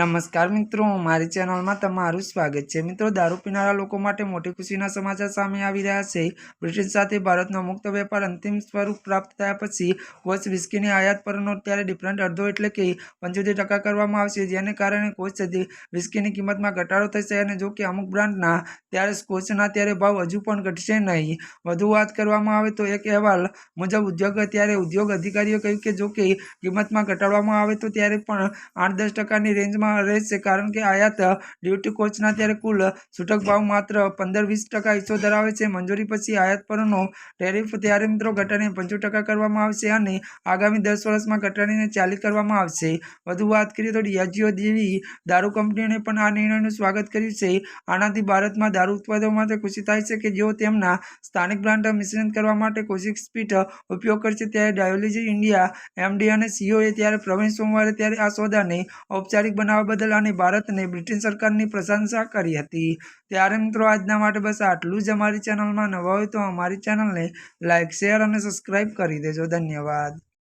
નમસ્કાર મિત્રો, મારી ચેનલમાં તમારું સ્વાગત છે। મિત્રો, દારૂ પીનારા લોકો માટે મોટી ખુશીના સમાચાર સામે આવી રહ્યા છે। બ્રિટન સાથે ભારતનો મુક્ત વેપાર અંતિમ સ્વરૂપ પ્રાપ્ત થયા પછી કોચ વિસ્કીની આયાત પરનો ત્યારે ડિફરન્ટ અડધો એટલે કે 75% કરવામાં આવશે, જેને કારણે કોચ વિસ્કીની કિંમતમાં ઘટાડો થશે। અને જો કે અમુક બ્રાન્ડના ત્યારે સ્કોચના ત્યારે ભાવ હજુ પણ ઘટશે નહીં। વધુ વાત કરવામાં આવે તો એક અહેવાલ મુજબ ઉદ્યોગ અધિકારીઓ કહ્યું કે જો કે કિંમતમાં ઘટાડવામાં આવે તો ત્યારે પણ 8-10%ની રેન્જમાં રહેશે, કારણ કે આયાત ડ્યુટી કોચના ત્યારે કુલ છૂટક ભાવ માત્ર 15-20% હિસ્સો ધરાવે છે। મંજૂરી પછી આયાત પરનો ટેરિફ ત્યારે મિત્રો ઘટાડીને 75% કરવામાં આવશે અને આગામી 10 વર્ષમાં ઘટાડીને 40% કરવામાં આવશે। વધુ વાત કરીએ તો ડિયાજિયો જેવી દારૂ કંપનીઓને પણ આ નિર્ણયનું સ્વાગત કર્યું છે। આનાથી ભારતમાં દારૂ ઉત્પાદકો માટે ખુશી થાય છે કે જેઓ તેમના સ્થાનિક બ્રાન્ડ મિશ્રણ કરવા માટે કોશિક સ્પીડ ઉપયોગ કરશે। ત્યારે ડાયોલોજી ઇન્ડિયા એમડી અને સીઈઓએ ત્યારે પ્રવીણ સોમવારે ત્યારે આ સોદાને ઔપચારિક બનાવવા બદલ અને ભારતને બ્રિટન સરકારની પ્રશંસા કરી હતી। ત્યારે મિત્રો આજના માટે બસ આટલું જ। અમારી ચેનલમાં નવા હોય તો અમારી ચેનલને લાઇક, શેર અને સબસ્ક્રાઇબ કરી દેજો। ધન્યવાદ।